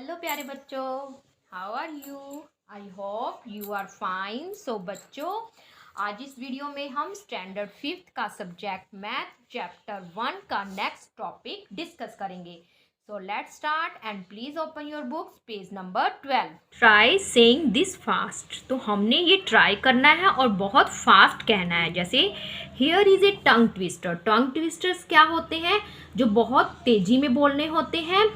Hello प्यारे बच्चों, how are you? I hope you are fine. So बच्चों, आज इस वीडियो में हम स्टैंडर्ड 5th का सब्जेक्ट मैथ चैप्टर 1 का नेक्स्ट टॉपिक डिस्कस करेंगे। So let's start and please open your books, page number 12। Try saying this fast. तो हमने ये ट्राई करना है और बहुत फास्ट कहना है। जैसे here is a tongue twister. Tongue twisters क्या होते हैं? जो बहुत तेजी में बोलने होते हैं,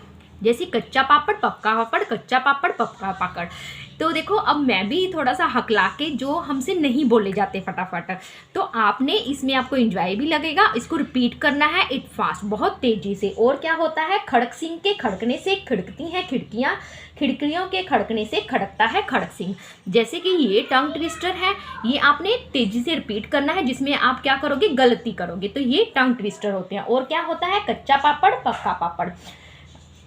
जैसे कच्चा पापड़ पक्का पापड़, कच्चा पापड़ पक्का पापड़। तो देखो, अब मैं भी थोड़ा सा हकला के जो हमसे नहीं बोले जाते फटाफट, तो आपने इसमें आपको एंजॉय भी लगेगा। इसको रिपीट करना है इट फास्ट, बहुत तेजी से। और क्या होता है? खड़क सिंह के खड़कने से खिड़कती हैं खिड़कियाँ, खिड़कियों के खड़कने से खड़कता है खड़क सिंह। जैसे कि ये टंग ट्विस्टर है, ये आपने तेजी से रिपीट करना है, जिसमें आप क्या करोगे? गलती करोगे। तो ये टंग ट्विस्टर होते हैं। और क्या होता है? कच्चा पापड़ पक्का पापड़।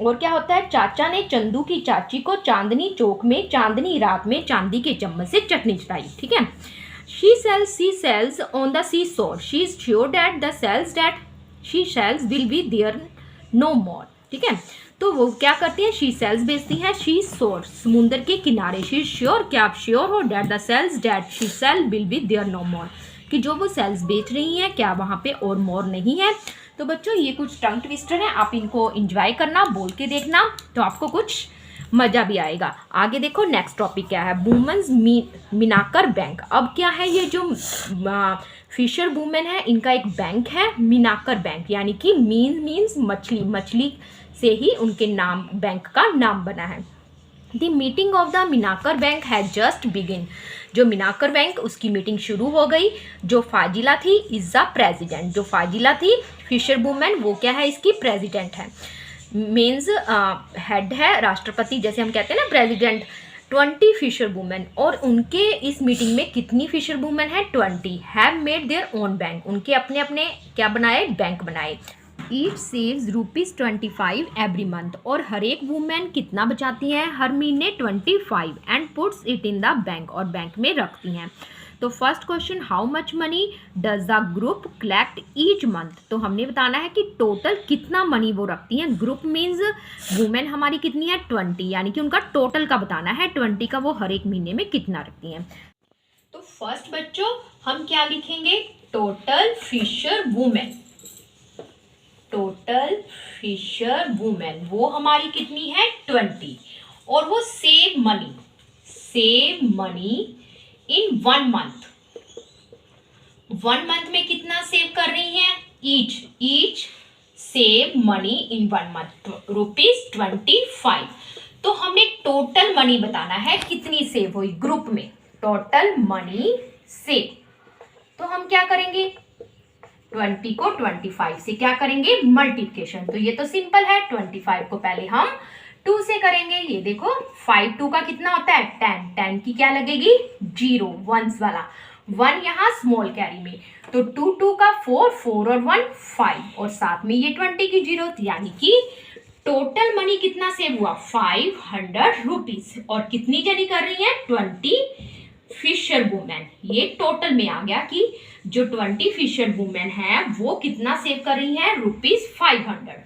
और क्या होता है? चाचा ने चंदू की चाची को चांदनी चौक में चांदनी रात में चांदी के चम्मच से चटनी चटाई। ठीक है। She sells on the sea shore. She is sure that the sells that she sells will be there no more. ठीक है। तो वो क्या करती है? शी सेल्स बेचती है शी शोर, समुद्र के किनारे। शी इज श्योर, क्या आप श्योर हो? That the sells that she sell will be there no more, कि जो वो सेल्स बेच रही हैं क्या वहाँ पे और मोर नहीं है। तो बच्चों, ये कुछ टंग ट्विस्टर है, आप इनको एंजॉय करना, बोल के देखना, तो आपको कुछ मज़ा भी आएगा। आगे देखो नेक्स्ट टॉपिक क्या है। वुमेन्स मीनाकर बैंक। अब क्या है? ये जो फिशर वुमेन है, इनका एक बैंक है मीनाकर बैंक, यानी कि मीन्स मछली, मछली से ही उनके नाम, बैंक का नाम बना है। द मीटिंग ऑफ द मीनाकर बैंक हैज जस्ट बिगिन। जो मीनाकर बैंक, उसकी मीटिंग शुरू हो गई। जो फाजिला थी इज द प्रेसिडेंट। जो फाजिला थी फिशर वुमेन, वो क्या है? इसकी प्रेसिडेंट है। मीन्स हेड है, राष्ट्रपति जैसे हम कहते हैं ना, प्रेसिडेंट। 20 फिशर वुमेन, और उनके इस मीटिंग में कितनी फिशर वुमेन है? 20 have made their own bank. उनके अपने अपने क्या बनाए? बैंक बनाए। ईट सेव्स ₹25 एवरी मंथ। और हर एक वुमेन कितना बचाती हैं हर महीने? 25, and puts it in the bank, और बैंक में रखती हैं। तो first question, how much money does the group collect each month. तो हमने बताना है कि टोटल कितना मनी वो रखती हैं। ग्रुप मीन्स वुमेन हमारी कितनी है? 20, यानी कि उनका टोटल का बताना है। 20 का वो हर एक महीने में कितना रखती हैं। तो फर्स्ट बच्चों, हम क्या लिखेंगे? Total fisher women. Total fisher women वो हमारी कितनी है? 20। और वो save money in 1 month. 1 month में कितना सेव कर रही हैं? Each save money in 1 month ₹25। तो हमने टोटल मनी बताना है, कितनी सेव हुई ग्रुप में। टोटल मनी सेव, तो हम क्या करेंगे? 20 को 25 से क्या करेंगे? मल्टीप्लिकेशन। तो ये तो सिंपल है। 25 को पहले हम 2 से करेंगे। ये देखो, 5 2 का कितना होता है? 10। 10 की क्या लगेगी? 0, वंस वाला 1 यहाँ स्मॉल कैरी में। तो 2 2 का 4, 4 और 1 5, और साथ में ये 20 की 0, यानी कि टोटल मनी कितना सेव हुआ? ₹500। और कितनी जनी कर रही है? 20 फिशर वुमेन। ये टोटल में आ गया कि जो 20 फिशर वुमेन है वो कितना सेव कर रही है? ₹500।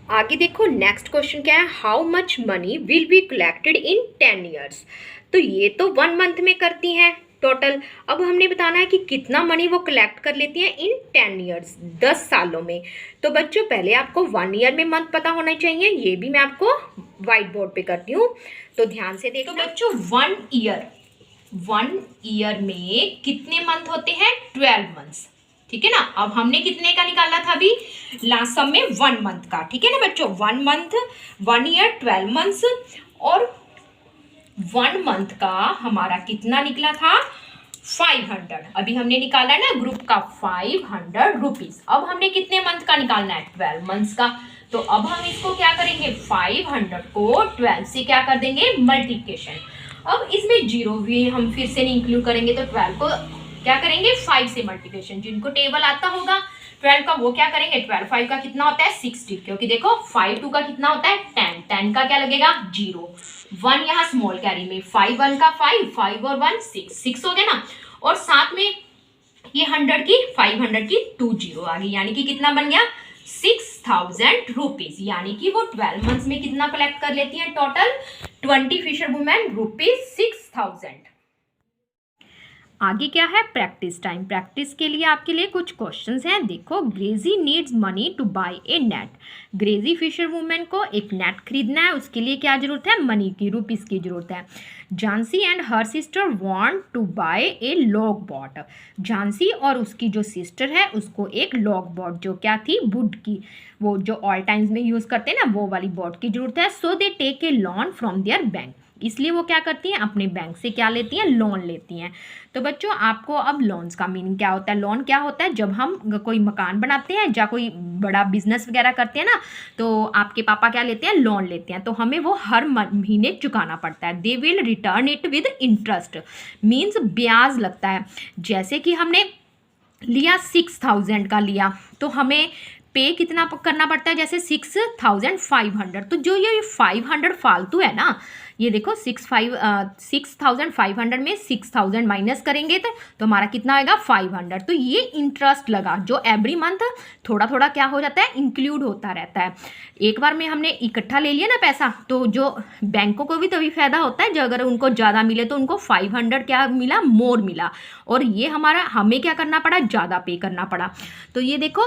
आगे देखो नेक्स्ट क्वेश्चन क्या है। How much money will be collected in 10 years. तो ये तो 1 मंथ में करती हैं टोटल। अब हमने बताना है कि कितना मनी वो कलेक्ट कर लेती हैं इन 10 ईयर्स, 10 सालों में। तो बच्चों, पहले आपको 1 ईयर में मंथ पता होना चाहिए। ये भी मैं आपको व्हाइट बोर्ड पे करती हूँ, तो ध्यान से देखो। तो बच्चों, 1 ईयर में कितने मंथ होते हैं? 12 मंथ्स। ठीक है ना। अब हमने कितने का निकाला था अभी लास्ट सम में? 1 मंथ का। ठीक है ना बच्चों। 1 मंथ, 1 ईयर 12 मंथ्स, और 1 मंथ का हमारा कितना निकला था? 500। अभी हमने निकाला ना ग्रुप का ₹500। अब हमने कितने मंथ का निकालना है? 12 मंथ्स का। तो अब हम इसको क्या करेंगे? 500 को 12 से क्या कर देंगे? मल्टीप्लिकेशन। अब इसमें 0 भी हम फिर से नहीं इंक्लूड करेंगे, तो 12 को क्या करेंगे? 5 से मल्टीप्लिकेशन। जिनको टेबल आता होगा 12 का, वो क्या करेंगे? 12 5 का कितना होता है? 60, क्योंकि देखो 5 2 का कितना होता है? 10। 10 का क्या लगेगा? 0, 1 यहाँ स्मॉल कैरी में। 5 1 का 5, 5 और 1 6, 6 हो गया ना। और साथ में ये 100 की 500 की 2 0 आ गई, यानी कि कितना बन गया? 6 6,000 रुपीज, यानी कि वो 12 मंथ्स में कितना कलेक्ट कर लेती हैं टोटल 20 फिशर वुमेन ₹6,000। आगे क्या है, प्रैक्टिस टाइम। प्रैक्टिस के लिए आपके लिए कुछ क्वेश्चंस हैं। देखो, Gracy needs money to buy a net. Gracy fisher women को एक नेट खरीदना है, उसके लिए क्या जरूरत है, मनी की, रुपीस की जरूरत है। Jhansi and her sister want to buy a long boat. Jhansi और उसकी जो सिस्टर है उसको एक लॉग बोट, जो क्या थी, वुड की, वो जो ऑल टाइम्स में यूज करते हैं ना, वो वाली बोट की जरूरत है। So they take a loan from their bank. इसलिए वो क्या करती हैं, अपने बैंक से क्या लेती हैं, लोन लेती हैं। तो बच्चों, आपको अब लोन्स का मीनिंग क्या होता है। लोन क्या होता है, जब हम कोई मकान बनाते हैं या कोई बड़ा बिजनेस वगैरह करते हैं ना, तो आपके पापा क्या लेते हैं, लोन लेते हैं, तो हमें वो हर महीने चुकाना पड़ता है। They will return it with interest, means ब्याज लगता है। जैसे कि हमने लिया 6,000 का लिया, तो हमें पे कितना करना पड़ता है, जैसे 6,500। तो जो ये 500 फालतू है ना, ये देखो 6,500 में 6,000 माइनस करेंगे तो हमारा कितना आएगा, 500। तो ये इंटरेस्ट लगा, जो एवरी मंथ थोड़ा थोड़ा क्या हो जाता है, इंक्लूड होता रहता है। एक बार में हमने इकट्ठा ले लिया ना पैसा, तो जो बैंकों को भी तभी फायदा होता है, जो अगर उनको ज़्यादा मिले तो उनको 500 क्या मिला, मोर मिला, और ये हमें क्या करना पड़ा, ज़्यादा पे करना पड़ा। तो ये देखो,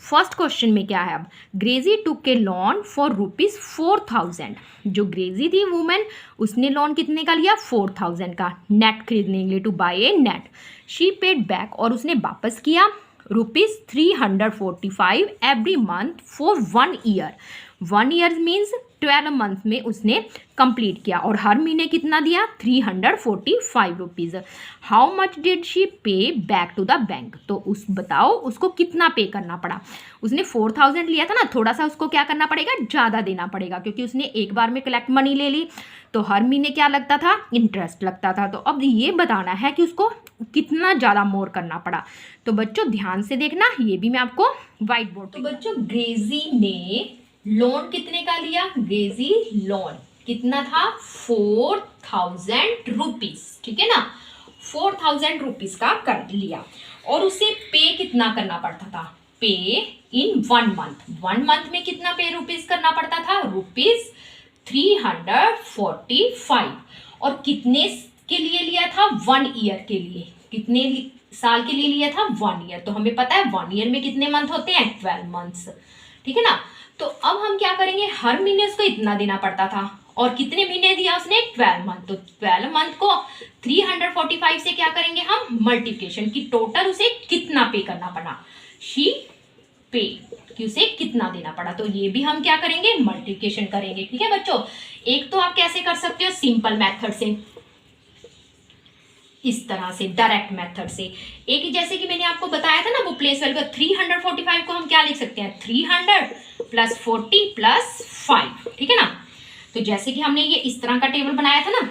फर्स्ट क्वेश्चन में क्या है, अब greasy took a loan for ₹4,000। जो ग्रेजी थी वुमेन, उसने लोन कितने का लिया, 4,000 का, नेट खरीदने के लिए, to buy a net. She paid back, और उसने वापस किया ₹345 every month for 1 year. 1 year means 12 month में उसने कंप्लीट किया, और हर महीने कितना दिया, ₹345। हाउ मच डिड शी पे बैक टू द बैंक। तो बताओ उसको कितना पे करना पड़ा। उसने 4,000 लिया था ना, थोड़ा सा उसको क्या करना पड़ेगा, ज़्यादा देना पड़ेगा, क्योंकि उसने एक बार में कलेक्ट मनी ले ली, तो हर महीने क्या लगता था, इंटरेस्ट लगता था। तो अब ये बताना है कि उसको कितना ज़्यादा मोर करना पड़ा। तो बच्चों ध्यान से देखना, ये भी मैं आपको व्हाइट बोर्ड। तो बच्चों, ग्रेजी ने लोन कितने का लिया, ग्रेजी लोन कितना था, 4,000 रुपीज, ठीक है ना, 4,000 रुपीज का कर लिया, और उसे पे कितना करना पड़ता था, पे इन 1 मंथ। 1 मंथ में कितना पे रुपीज करना पड़ता था, ₹345। और कितने के लिए लिया था, 1 ईयर के लिए, कितने साल के लिए लिया था, 1 ईयर। तो हमें पता है 1 ईयर में कितने मंथ होते हैं, 12 मंथ्स, ठीक है ना। तो अब हम क्या करेंगे, हर महीने उसको इतना देना पड़ता था, और कितने महीने दिया उसने, 12 मंथ। तो 12 मंथ को 345 से क्या करेंगे हम, मल्टीप्लिकेशन की, टोटल उसे कितना पे करना पड़ा, शी पे, कि उसे कितना देना पड़ा। तो ये भी हम क्या करेंगे, मल्टीप्लिकेशन करेंगे, ठीक है बच्चों। एक तो आप कैसे कर सकते हो, सिंपल मेथड से, इस तरह से, डायरेक्ट मेथड से। एक जैसे कि मैंने आपको बताया था ना, वो प्लेस वैल्यू का 345 को हम क्या लिख सकते हैं, 300 + 40 + 5, ठीक है ना। तो जैसे कि हमने ये इस तरह का टेबल बनाया था ना,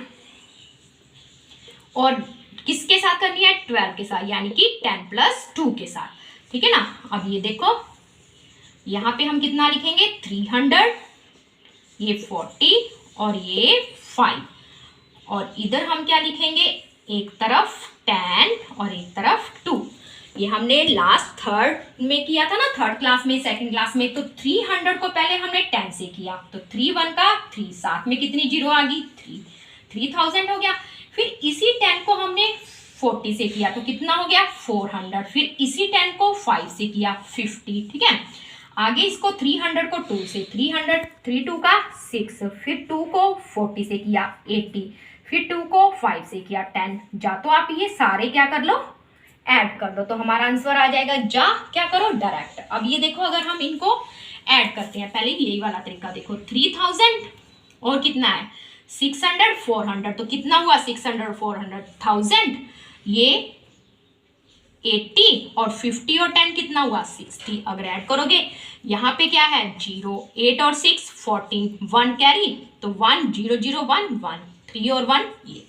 और किसके साथ करनी है, 12 के साथ, यानी कि 10 + 2 के साथ, ठीक है ना। अब ये देखो, यहाँ पे हम कितना लिखेंगे, 300, ये 40 और ये 5, और इधर हम क्या लिखेंगे, एक तरफ 10 और एक तरफ 2। ये हमने लास्ट थर्ड में किया था ना, थर्ड क्लास में, सेकंड क्लास में। तो 300 को पहले हमने 10 से किया, तो 3 1 का 3, साथ में कितनी जीरो आ गई, 3,000 हो गया। फिर इसी 10 को हमने 40 से किया, तो कितना हो गया, 400। फिर इसी 10 को 5 से किया, 50, ठीक है। आगे इसको 300 को 2 से, 300, 3 2 का 6, फिर 2 को 40 से किया, 80, फिर 2 को 5 से किया, 10। जा तो आप ये सारे क्या कर लो, ऐड कर लो, तो हमारा आंसर आ जाएगा। जा क्या करो, डायरेक्ट। अब ये देखो, अगर हम इनको ऐड करते हैं, पहले यही वाला तरीका देखो, 3,000 और कितना है, 600, 400, तो कितना हुआ, 600 400 1000, ये 80 और 50 और 10 कितना हुआ, 60। अगर ऐड करोगे, यहाँ पे क्या है, 0, 8 और 6 14, 1 कैरी, तो 1 0 0 1 1, 3 और 1 ये,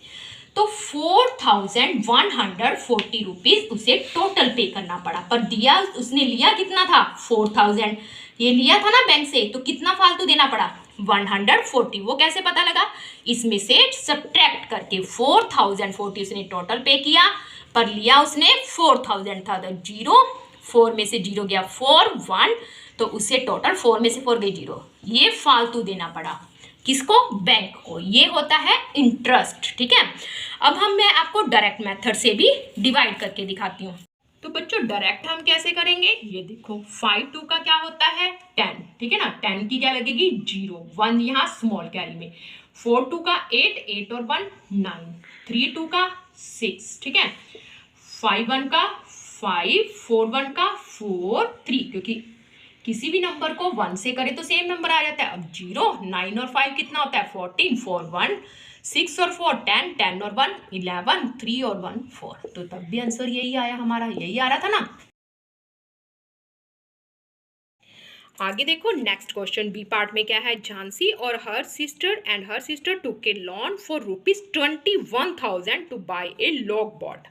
तो 4,140 रुपीज उसे टोटल पे करना पड़ा। पर दिया उसने लिया कितना था, 4,000, ये लिया था ना बैंक से, तो कितना फालतू देना पड़ा, 140। वो कैसे पता लगा, इसमें से सब्ट्रैक्ट करके 4,040 उसने टोटल पे किया, पर लिया उसने 4,000 था, तो 0 4 में से 0 गया 4 1, तो उससे टोटल 4 में से 4 गई 0, ये फालतू देना पड़ा किसको, बैंक को। ये होता है इंटरेस्ट, ठीक है। अब मैं आपको डायरेक्ट मेथड से भी डिवाइड करके दिखाती हूँ। तो बच्चों डायरेक्ट हम कैसे करेंगे, ये देखो 5 2 का क्या होता है 10, ठीक है ना, 10 की क्या लगेगी 0, 1 यहाँ स्मॉल कैरी में, 4 2 का 8, 8 और 1 9, 3 2 का 6, ठीक है, 5 1 का 5, 4 1 का 4 3, क्योंकि किसी भी नंबर को 1 से करे तो सेम नंबर आ जाता है। अब 0 9 और 5 कितना होता है 14, 4 1 6 और 4 10, 10 और 1 11, 3 और 1 4, तो तब भी आंसर यही आया हमारा, यही आ रहा था ना। आगे देखो नेक्स्ट क्वेश्चन बी पार्ट में क्या है, झांसी और her sister took a loan for ₹21,000 to buy a long boat.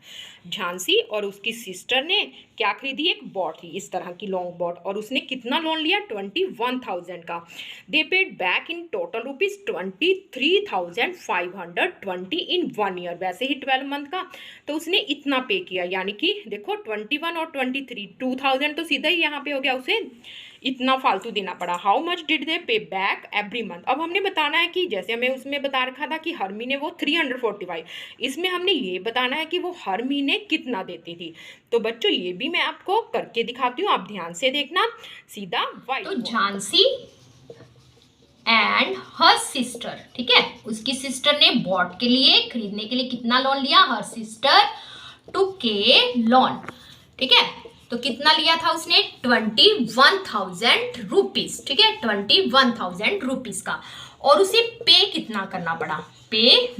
Jhansi और उसकी सिस्टर ने क्या खरीदी, एक बोट ली, इस तरह की लॉन्ग बोट, और उसने कितना लोन लिया 21,000 का। दे paid back in total ₹23,520 in 1 year, वैसे ही 12 मंथ का, तो उसने इतना पे किया, यानी कि देखो 21 और 23 2000 तो सीधा ही यहाँ पे हो गया, उसे इतना फालतू देना पड़ा। हाउ मच डिड दे पे बैक एवरी मंथ। अब हमने बताना है कि जैसे हमें उसमें बता रखा था कि हर महीने वो 345, इसमें हमने ये बताना है कि वो हर महीने कितना देती थी। तो बच्चों ये भी मैं आपको करके दिखाती हूँ, आप ध्यान से देखना, सीधा वाइट। तो झांसी एंड हर सिस्टर, ठीक है, उसकी सिस्टर ने बॉट के लिए खरीदने के लिए कितना लोन लिया, हर सिस्टर टू के लोन, ठीक है, तो कितना लिया था उसने 21,000 रुपीज, ठीक है, 21,000 रुपीज का, और उसे पे कितना करना पड़ा, पे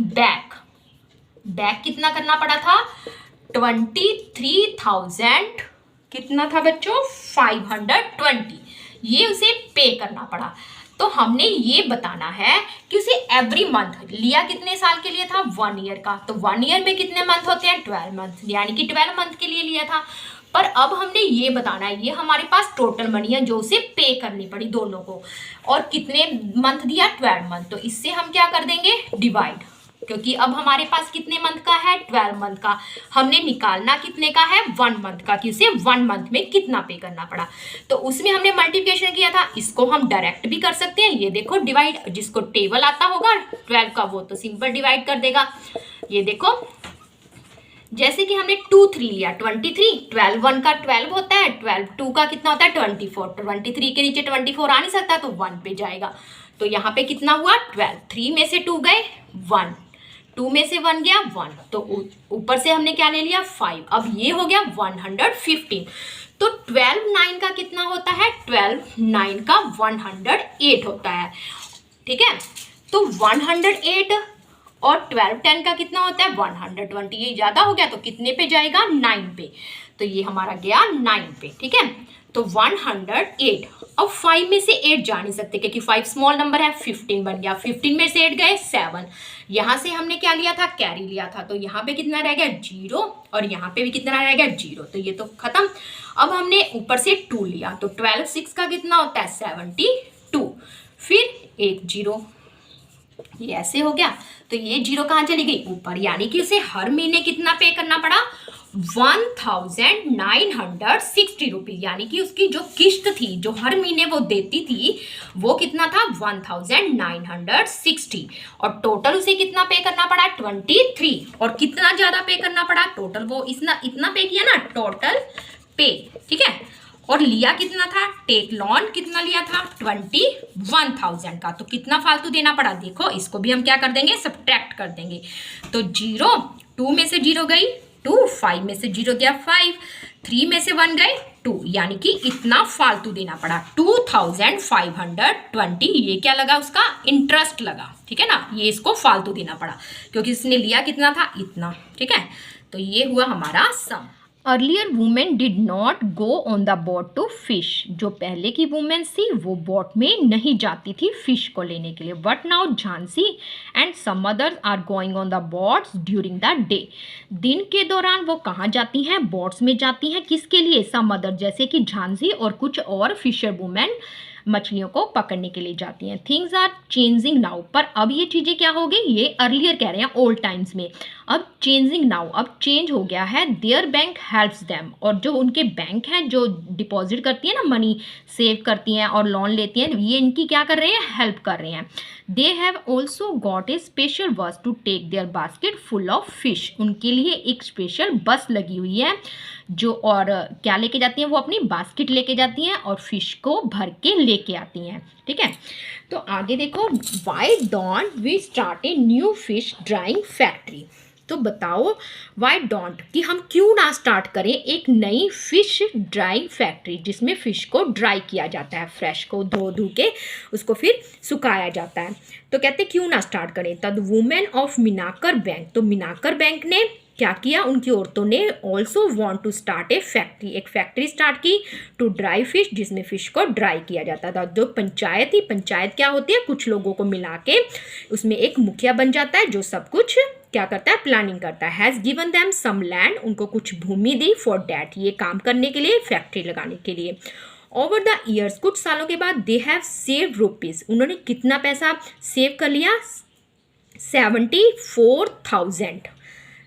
बैक कितना करना पड़ा था 23,000 कितना था बच्चों 520, ये उसे पे करना पड़ा। तो हमने ये बताना है कि उसे एवरी मंथ लिया, कितने साल के लिए था 1 ईयर का, तो 1 ईयर में कितने मंथ होते हैं 12 मंथ, यानी कि 12 मंथ के लिए लिया था। पर अब हमने ये बताना है, ये हमारे पास टोटल मनी है जो उसे पे करनी पड़ी दोनों को, और कितने मंथ दिया 12 मंथ, तो इससे हम क्या कर देंगे डिवाइड, क्योंकि अब हमारे पास कितने मंथ का है 12 मंथ का, हमने निकालना कितने का है 1 मंथ का, कि उसे 1 मंथ में कितना पे करना पड़ा। तो उसमें हमने मल्टीप्लिकेशन किया था, इसको हम डायरेक्ट भी कर सकते हैं, ये देखो डिवाइड, जिसको टेबल आता होगा 12 का वो तो सिंपल डिवाइड कर देगा। ये देखो जैसे कि हमने 2 3 लिया 23, 12 1 का 12 होता है, 12 2 का कितना होता है 24, 23 के नीचे 24 आ नहीं सकता, तो 1 पे जाएगा, तो यहाँ पे कितना हुआ 12, 3 में से 2 गए 1, 2 में से 1 गया 1, तो ऊपर से हमने क्या ले लिया 5, अब ये हो गया 115। तो 12 9 का कितना होता है 12 9 का 108 होता है, ठीक है, तो 108 और 12 10 का कितना होता है 120, ये ज़्यादा हो गया तो कितने पे जाएगा 9 पे, तो ये हमारा गया 9 पे, ठीक है, तो 108। अब 5 में से 8 जा नहीं सकते क्योंकि 5 स्मॉल नंबर है, 15 बन गया, 15 में से 8 गए 7, यहाँ से हमने क्या लिया था कैरी लिया था, तो यहाँ पे कितना रह गया 0, और यहाँ पे भी कितना रह गया 0, तो ये तो खत्म। अब हमने ऊपर से 2 लिया, तो 12 6 का कितना होता है 72, फिर एक 0, ये ऐसे हो गया, तो ये 0 कहाँ चली गई ऊपर, यानी कि उसे हर महीने कितना पे करना पड़ा 1960 रुपीज, यानी कि उसकी जो किस्त थी जो हर महीने वो देती थी वो कितना था 1960, और टोटल उसे कितना पे करना पड़ा 23, और कितना ज्यादा पे करना पड़ा टोटल, वो इतना पे किया ना टोटल पे, ठीक है, और लिया कितना था टेक लोन कितना लिया था 21,000 का, तो कितना फालतू देना पड़ा, देखो इसको भी हम क्या कर देंगे सब्ट्रैक्ट कर देंगे, तो 0 2 में से 0 गई 2, 5 में से 0 गया 5, 3 में से 1 गए 2, यानी कि इतना फालतू देना पड़ा 2520, ये क्या लगा उसका इंटरेस्ट लगा, ठीक है ना, ये इसको फालतू देना पड़ा क्योंकि इसने लिया कितना था इतना, ठीक है, तो ये हुआ हमारा sum. Earlier women did not go on the boat to fish, जो पहले की वुमेन थी वो बोट में नहीं जाती थी फिश को लेने के लिए, but now Jhansi and some others are going on the boats during the day, दिन के दौरान वो कहाँ जाती हैं बोट्स में जाती हैं, किसके लिए सम अदर, जैसे कि झांसी और कुछ और फिशर वुमेन मछलियों को पकड़ने के लिए जाती हैं। थिंग्स आर चेंजिंग नाउ, पर अब ये चीज़ें क्या हो गई, ये अर्लियर कह रहे हैं ओल्ड टाइम्स में, अब चेंजिंग नाउ, अब चेंज हो गया है। देयर बैंक हेल्प्स देम, और जो उनके बैंक हैं जो डिपॉजिट करती है ना, मनी सेव करती हैं और लोन लेती हैं, ये इनकी क्या कर रहे हैं, हेल्प कर रहे हैं। They have also got a special bus to take their basket full of fish, उनके लिए एक स्पेशल बस लगी हुई है जो, और क्या लेके जाती हैं, वो अपनी बास्केट लेके जाती हैं और फिश को भर के लेके आती हैं। ठीक है, तो आगे देखो, why don't we start a new fish drying factory, तो बताओ वाई डोंट, कि हम क्यों ना स्टार्ट करें एक नई फिश ड्राइंग फैक्ट्री जिसमें फिश को ड्राई किया जाता है, फ्रेश को धो के उसको फिर सुखाया जाता है। तो कहते क्यों ना स्टार्ट करें। तद वुमेन ऑफ मीनाकर बैंक, तो मीनाकर बैंक ने क्या किया, उनकी औरतों ने also want to start a factory, एक फैक्ट्री स्टार्ट की टू ड्राई फिश, जिसमें फिश को ड्राई किया जाता था। जो पंचायत थी, पंचायत क्या होती है, कुछ लोगों को मिला के उसमें एक मुखिया बन जाता है जो सब कुछ क्या करता है, प्लानिंग करता है। Has given them some land, उनको कुछ भूमि दी फॉर डैट, ये काम करने के लिए, फैक्ट्री लगाने के लिए। ओवर द ईयर्स, कुछ सालों के बाद, दे हैव सेव रुपीज़, उन्होंने कितना पैसा सेव कर लिया, 74,000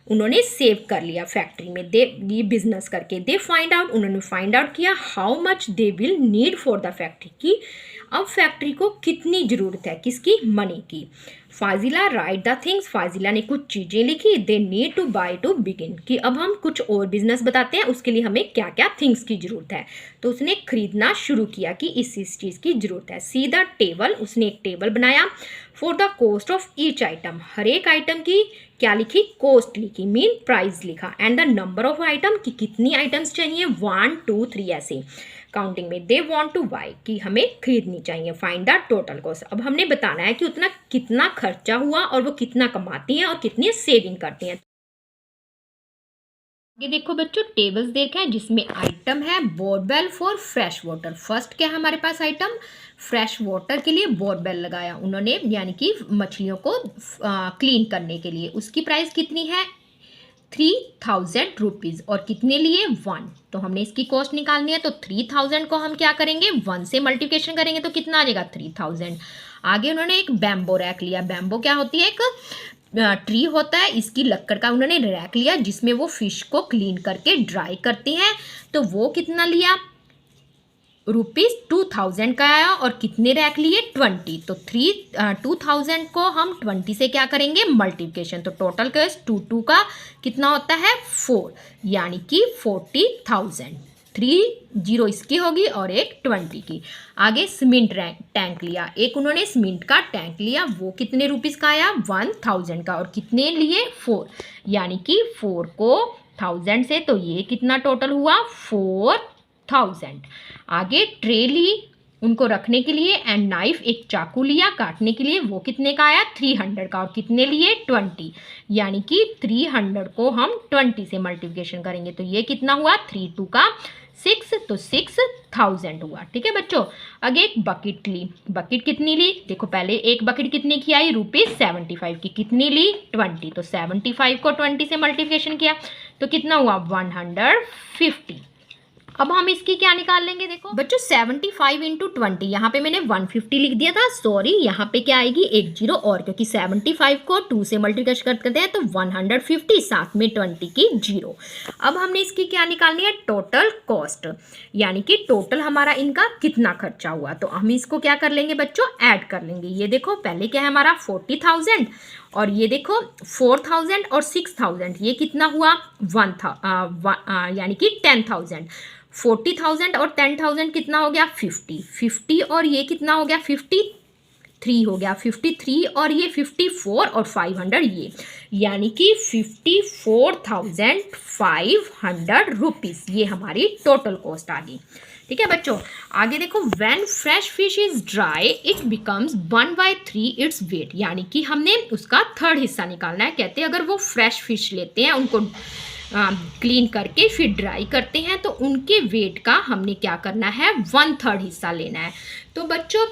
उन्होंने सेव कर लिया फैक्ट्री में, दे ये बिजनेस करके। दे फाइंड आउट, उन्होंने फाइंड आउट किया how much they will need for the factory, की अब फैक्ट्री को कितनी ज़रूरत है, किसकी, मनी की। फाजिला राइट द थिंग्स, फाजिला ने कुछ चीज़ें लिखी, they need two by two begin, कि अब हम कुछ और बिजनेस बताते हैं, उसके लिए हमें क्या क्या थिंग्स की ज़रूरत है। तो उसने खरीदना शुरू किया कि इस चीज़ की ज़रूरत है। सी द टेबल, उसने एक टेबल बनाया। For the cost of each item, हर एक आइटम की क्या लिखी, कॉस्ट लिखी, मीन प्राइस लिखा। And the number of item, कि कितनी आइटम्स चाहिए, 1 2 3 ऐसे काउंटिंग में। दे वॉन्ट टू बाई, कि हमें खरीदनी चाहिए। फाइंड द टोटल कॉस्ट, अब हमने बताना है कि उतना कितना खर्चा हुआ और वो कितना कमाती हैं और कितनी सेविंग करती हैं। ये देखो बच्चों, टेबल्स देखें जिसमें आइटम है borewell for fresh water. First क्या है हमारे पास आइटम, फ्रेश वाटर के लिए बोरवेल लगाया उन्होंने, यानी कि मछलियों को क्लीन करने के लिए। उसकी प्राइस कितनी है, 3,000 रुपीज़, और कितने लिए, 1। तो हमने इसकी कॉस्ट निकालनी है, तो 3,000 को हम क्या करेंगे, 1 से मल्टीप्लिकेशन करेंगे तो कितना आ जाएगा, 3,000। आगे उन्होंने एक बैम्बो रैक लिया। बैम्बो क्या होती है, एक ट्री होता है, इसकी लकड़ का उन्होंने रैक लिया जिसमें वो फिश को क्लीन करके ड्राई करती हैं। तो वो कितना लिया, ₹2,000 का आया, और कितने रैक लिए, 20। तो 2,000 को हम 20 से क्या करेंगे, मल्टीप्लिकेशन। तो टोटल कॉस्ट 2 का कितना होता है, 4, यानी कि 40,000। 3 0 इसकी होगी और एक 20 की। आगे सीमेंट टैंक लिया, एक उन्होंने सीमेंट का टैंक लिया, वो कितने रुपीज़ का आया, 1,000 का, और कितने लिए, 4, यानी कि 4 को 1000 से, तो ये कितना टोटल हुआ, 4,000। आगे ट्रे ली उनको रखने के लिए, एंड नाइफ, एक चाकू लिया काटने के लिए, वो कितने का आया, 300 का, और कितने लिए, 20, यानी कि 300 को हम 20 से मल्टीप्लिकेशन करेंगे तो ये कितना हुआ, 3 2 का 6, तो 6,000 हुआ। ठीक है बच्चों। आगे एक बकेट ली, बकेट कितनी ली, देखो पहले एक बकेट कितने की आई, ₹75 की, कितनी ली, 20, तो 75 को 20 से मल्टीप्लिकेशन किया तो कितना हुआ, 150। अब हम इसकी क्या निकाल लेंगे, देखो बच्चों 75 × 20, यहाँ पे मैंने 150 लिख दिया था, सॉरी, यहाँ पे क्या आएगी, एक जीरो और, क्योंकि 75 को 2 से मल्टीप्लाई करते हैं तो 150, साथ में 20 की 0। अब हमने इसकी क्या निकालनी है, टोटल कॉस्ट, यानी कि टोटल हमारा इनका कितना खर्चा हुआ। तो हम इसको क्या कर लेंगे बच्चों, ऐड कर लेंगे। ये देखो पहले क्या है हमारा 40,000, और ये देखो 4,000 और 6,000, ये कितना हुआ, यानी कि 10,000। 40,000 और 10,000 कितना हो गया, 50 और ये कितना हो गया, 53 हो गया, 53 और ये 54 और 500 ये, यानी कि 54,500 रुपीज़, ये हमारी टोटल कॉस्ट आ गई। ठीक है बच्चों। आगे देखो, when fresh fish is dry it becomes 1/3 its weight, यानी कि हमने उसका थर्ड हिस्सा निकालना है। कहते हैं अगर वो फ्रेश फिश लेते हैं, उनको क्लीन करके फिर ड्राई करते हैं, तो उनके वेट का हमने क्या करना है, 1/3 हिस्सा लेना है। तो बच्चों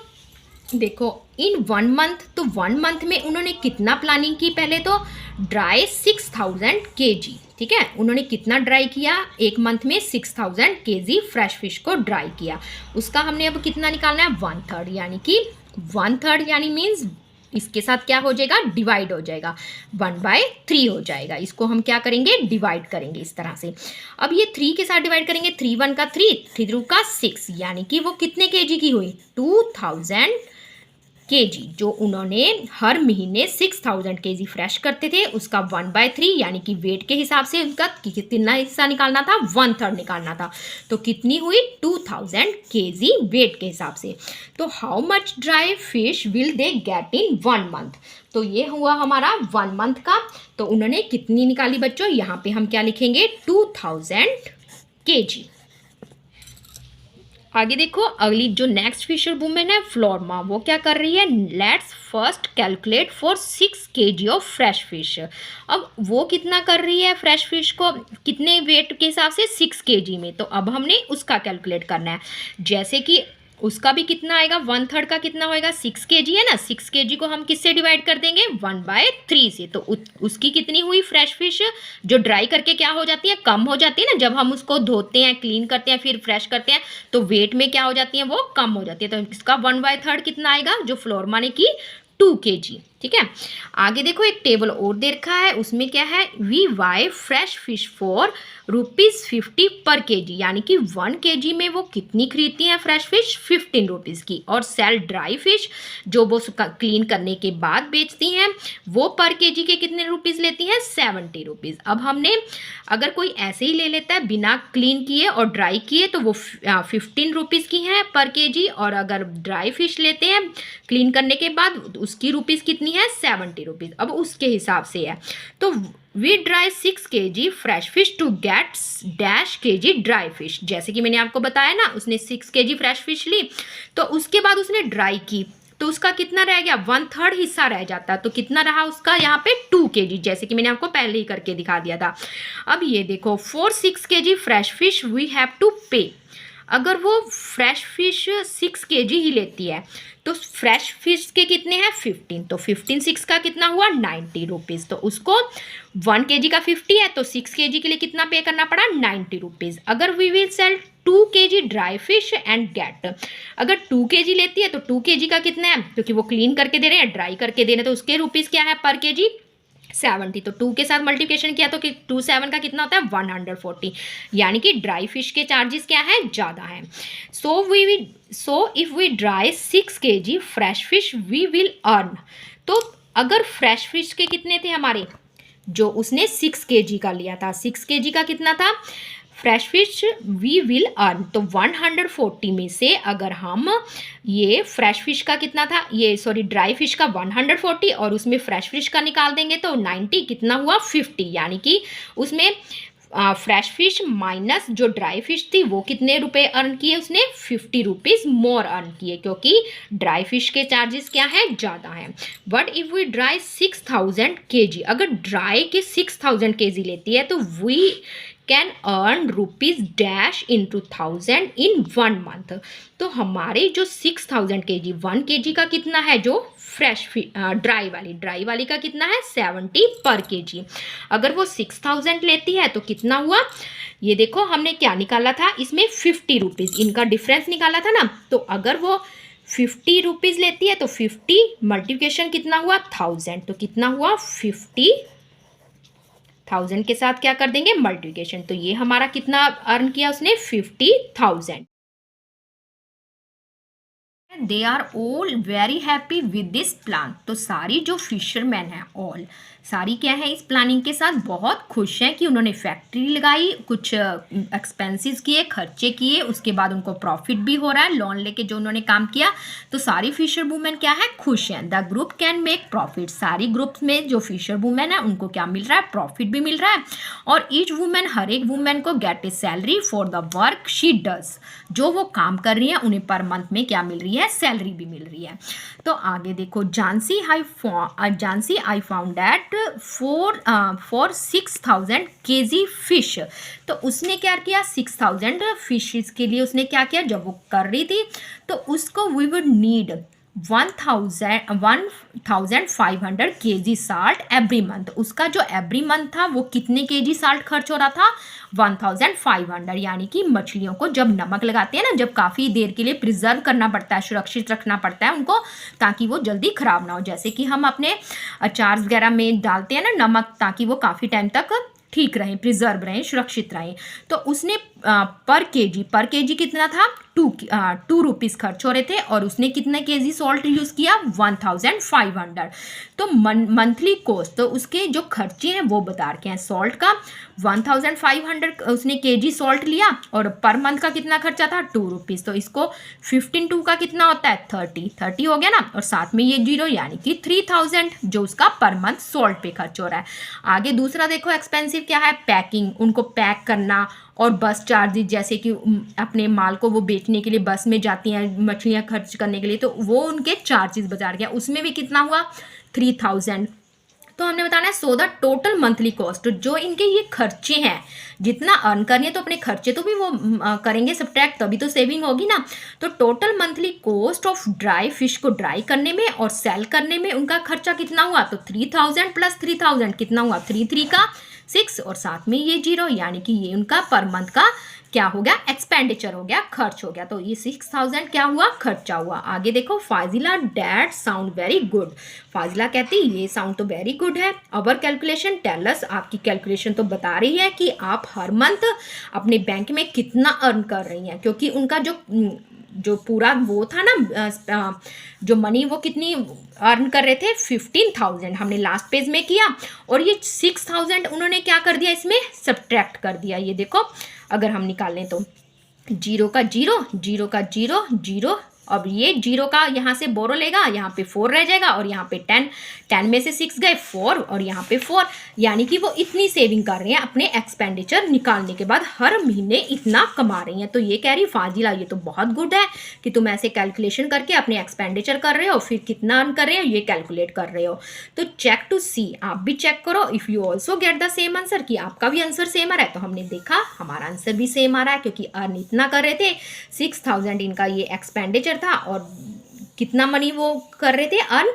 देखो इन 1 मंथ, तो 1 मंथ में उन्होंने कितना प्लानिंग की, पहले तो ड्राई 6000 kg, ठीक है, उन्होंने कितना ड्राई किया, 1 मंथ में 6000 kg फ्रेश फिश को ड्राई किया। उसका हमने अब कितना निकालना है, 1/3, यानी कि 1/3 यानी मीन्स इसके साथ क्या हो जाएगा, डिवाइड हो जाएगा, 1/3 हो जाएगा। इसको हम क्या करेंगे, डिवाइड करेंगे इस तरह से। अब ये 3 के साथ डिवाइड करेंगे, 3 1 का 3, 3 2 का 6, यानी कि वो कितने केजी की हुई, 2000 kg, जो उन्होंने हर महीने 6000 kg फ्रेश करते थे, उसका 1/3 यानी कि वेट के हिसाब से उनका कितना हिस्सा निकालना था, 1/3 निकालना था। तो कितनी हुई, 2000 kg वेट के हिसाब से। तो how much dry fish will they get in 1 month, तो ये हुआ हमारा 1 मंथ का। तो उन्होंने कितनी निकाली बच्चों, यहाँ पे हम क्या लिखेंगे, 2000 kg। आगे देखो, अगली जो नेक्स्ट फिशर वुमेन है फ्लोरमा, वो क्या कर रही है, let's first calculate for 6 kg of fresh fish. अब वो कितना कर रही है, फ्रेश फिश को कितने वेट के हिसाब से, 6 kg में। तो अब हमने उसका कैलकुलेट करना है, जैसे कि उसका भी कितना आएगा, 1/3 का कितना होएगा, 6 kg है ना, 6 kg को हम किससे डिवाइड कर देंगे, 1/3 से। तो उसकी कितनी हुई फ्रेश फिश, जो ड्राई करके क्या हो जाती है, कम हो जाती है ना, जब हम उसको धोते हैं, क्लीन करते हैं, फिर फ्रेश करते हैं, तो वेट में क्या हो जाती है, वो कम हो जाती है। तो इसका 1/3 कितना आएगा, जो फ्लोरमा ने की, 2 kg, ठीक है। आगे देखो, एक टेबल और दे रखा है, उसमें क्या है, we buy fresh fish for ₹50 per kg, यानी कि 1 kg में वो कितनी खरीदती हैं फ्रेश फिश, 15 रुपीज़ की। और सेल ड्राई फिश, जो वो क्लीन करने के बाद बेचती हैं, वो पर kg के कितने रुपीज़ लेती हैं, 70 रुपीज़। अब हमने अगर कोई ऐसे ही ले लेता है बिना क्लीन किए और ड्राई किए, तो वो 15 रुपीज़ की हैं पर kg, और अगर ड्राई फिश लेते हैं क्लीन करने के बाद, उसकी रुपीज़ कितनी है, 70 रुपीज़। अब उसके हिसाब से है, तो we dry 6 kg fresh fish to get dash kg dry fish. जैसे कि मैंने आपको बताया ना, उसने 6 kg फ्रेश फिश ली, तो उसके बाद उसने ड्राई की, तो उसका कितना रह गया, 1/3 हिस्सा रह जाता। तो कितना रहा उसका यहाँ पे, 2 kg, जैसे कि मैंने आपको पहले ही करके दिखा दिया था। अब ये देखो, 4 6 kg fresh fish we have to pay. अगर वो फ्रेश फिश 6 kg ही लेती है, तो फ्रेश फिश के कितने हैं, 15, तो 15 6 का कितना हुआ, 90 रुपीज़। तो उसको 1 kg का 50 है, तो 6 kg के लिए कितना पे करना पड़ा, 90 रुपीज़। अगर we will sell 2 kg dry fish and get, अगर 2 kg लेती है, तो 2 kg का कितना है, क्योंकि वो क्लीन करके दे रहे हैं, ड्राई करके दे रहे हैं, तो उसके रुपीज़ क्या है पर kg, 70। तो 2 के साथ मल्टीप्लिकेशन किया तो 2 7 का कितना होता है, 140, यानी कि ड्राई फिश के चार्जेस क्या है, ज़्यादा है। So if we dry 6 kg fresh fish we will earn. तो अगर फ्रेश फिश के कितने थे हमारे, जो उसने 6 kg का लिया था, 6 kg का कितना था fresh fish, we will earn, तो 140 में से अगर हम ये फ्रेश फिश का कितना था, ये सॉरी ड्राई फिश का 140 और उसमें फ्रेश फिश का निकाल देंगे, तो 90 कितना हुआ, 50, यानी कि उसमें फ्रेश फिश माइनस जो ड्राई फिश थी, वो कितने रुपए अर्न किए उसने, 50 रुपीज़ मोर अर्न किए, क्योंकि ड्राई फिश के चार्जेस क्या है, ज़्यादा हैं। But if we dry 6000 kg, अगर ड्राई के 6000 kg लेती है, तो we can earn rupees dash into 1000 in 1 month. तो हमारे जो 6000 kg, 1 kg का कितना है, जो फ्रेश ड्राई वाली का कितना है, 70 पर kg। अगर वो 6000 लेती है, तो कितना हुआ, ये देखो हमने क्या निकाला था, इसमें 50 रुपीज़ इनका डिफरेंस निकाला था ना। तो अगर वो 50 रुपीज़ लेती है, तो 50 मल्टीप्लिकेशन कितना हुआ, 1000, तो कितना हुआ, 50,000 के साथ क्या कर देंगे, मल्टीप्लिकेशन। तो ये हमारा कितना अर्न किया उसने, 50,000। They are all very happy with this plan. तो सारी जो फिशरमैन हैं, ऑल सारी क्या है, इस प्लानिंग के साथ बहुत खुश हैं कि उन्होंने फैक्ट्री लगाई, कुछ एक्सपेंसेस किए, खर्चे किए, उसके बाद उनको प्रॉफिट भी हो रहा है, लोन लेके जो उन्होंने काम किया। तो सारी फिशर वुमेन क्या है, खुश हैं। The group can make profit, सारी ग्रुप में जो फिशर वुमेन है उनको क्या मिल रहा है, प्रॉफिट भी मिल रहा है। और ईच वुमेन, हर एक वुमेन को gate A salary for the work she does, जो वो काम कर रही है उन्हें पर मंथ में क्या मिल रही है, सैलरी भी मिल रही है। तो आगे देखो, Jhansi I found that for 6000 kg fish. तो उसने क्या किया, 6000 फिशेस के लिए उसने क्या किया, जब वो कर रही थी, तो उसको we would need 1500 kg salt every month. उसका जो एवरी मंथ था वो कितने kg साल्ट खर्च हो रहा था? 1500। यानी कि मछलियों को जब नमक लगाते हैं ना, जब काफ़ी देर के लिए प्रिजर्व करना पड़ता है, सुरक्षित रखना पड़ता है उनको, ताकि वो जल्दी ख़राब ना हो। जैसे कि हम अपने अचार वगैरह में डालते हैं ना नमक, ताकि वो काफ़ी टाइम तक ठीक रहें, प्रिजर्व रहें, सुरक्षित रहें। तो उसने पर केजी कितना था? 2 रुपीज़ खर्च हो रहे थे, और उसने कितने केजी सॉल्ट यूज़ किया? 1500। तो मंथली कॉस्ट, तो उसके जो खर्चे हैं वो बता रखे हैं। सॉल्ट का 1500 उसने केजी सॉल्ट लिया, और पर मंथ का कितना खर्चा था? 2 रुपीज़। तो इसको 15 का कितना होता है? 30 हो गया ना, और साथ में ये 0, यानी कि 3000 जो उसका पर मंथ सॉल्ट पे खर्च हो रहा है। आगे दूसरा देखो एक्सपेंसिव क्या है? पैकिंग, उनको पैक करना, और बस चार्जेस, जैसे कि अपने माल को वो बेचने के लिए बस में जाती हैं मछलियाँ खर्च करने के लिए, तो वो उनके चार्जेस बचा गया, उसमें भी कितना हुआ? 3000। तो हमने बताना है so the total monthly cost, जो इनके ये खर्चे हैं, जितना अर्न करेंगे तो अपने खर्चे तो भी वो करेंगे सब्ट्रैक्ट, तभी तो सेविंग होगी ना। तो total monthly cost of dry fish को ड्राई करने में और सेल करने में उनका खर्चा कितना हुआ? तो 3000 प्लस 3000 कितना हुआ? 3 का 6, और साथ में ये 0, यानी कि ये उनका पर मंथ का क्या हो गया? एक्सपेंडिचर हो गया, खर्च हो गया। तो ये 6000 क्या हुआ? खर्चा हुआ। आगे देखो, फाजिला डैट साउंड वेरी गुड। फाजिला कहती ये साउंड तो वेरी गुड है। अवर कैलकुलेशन टेल अस, आपकी कैलकुलेशन तो बता रही है कि आप हर मंथ अपने बैंक में कितना अर्न कर रही हैं, क्योंकि उनका जो पूरा वो था ना, जो मनी वो कितनी अर्न कर रहे थे? 15000 हमने लास्ट पेज में किया, और ये 6000 उन्होंने क्या कर दिया? इसमें सब्ट्रैक्ट कर दिया। ये देखो, अगर हम निकालें तो 0 का 0, 0 का 0, 0, अब ये 0 का यहाँ से बोरो लेगा, यहाँ पे 4 रह जाएगा, और यहाँ पे 10 में से 6 गए 4, और यहाँ पे 4, यानी कि वो इतनी सेविंग कर रहे हैं अपने एक्सपेंडिचर निकालने के बाद, हर महीने इतना कमा रही हैं। तो ये कह रही फाजिला ये तो बहुत गुड है कि तुम ऐसे कैलकुलेशन करके अपने एक्सपेंडिचर कर रहे हो, फिर कितना अर्न कर रहे हो ये कैलकुलेट कर रहे हो। तो चेक टू सी, आप भी चेक करो, if you also get the same answer, कि आपका भी आंसर सेम आ रहा है। तो हमने देखा हमारा आंसर भी सेम आ रहा है, क्योंकि अर्न इतना कर रहे थे, 6000 इनका ये एक्सपेंडिचर था, और कितना मनी वो कर रहे थे? अर्न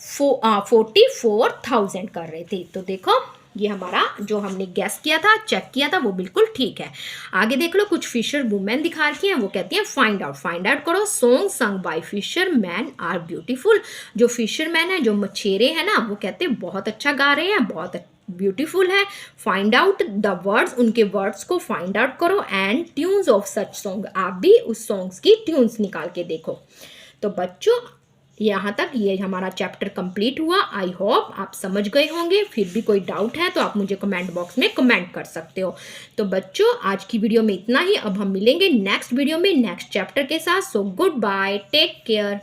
44,000 कर रहे थे। तो देखो, ये हमारा जो हमने गैस किया था, चेक किया था, वो बिल्कुल ठीक है। आगे देख लो, कुछ फिशर वुमेन दिखा रखी हैं, वो कहती हैं फाइंड आउट करो। Song sung by fisher man are beautiful. जो फिशर मैन है, जो मछेरे हैं ना, वो कहते हैं बहुत अच्छा गा रहे हैं, बहुत ब्यूटीफुल है। फाइंड आउट द वर्ड्स, उनके वर्ड्स को फाइंड आउट करो, and tunes of such song, आप भी उस सॉन्ग्स की ट्यून्स निकाल के देखो। तो बच्चों, यहाँ तक ये हमारा चैप्टर कंप्लीट हुआ। आई होप आप समझ गए होंगे। फिर भी कोई डाउट है तो आप मुझे कमेंट बॉक्स में कमेंट कर सकते हो। तो बच्चों, आज की वीडियो में इतना ही। अब हम मिलेंगे नेक्स्ट वीडियो में नेक्स्ट चैप्टर के साथ। So good bye, take care.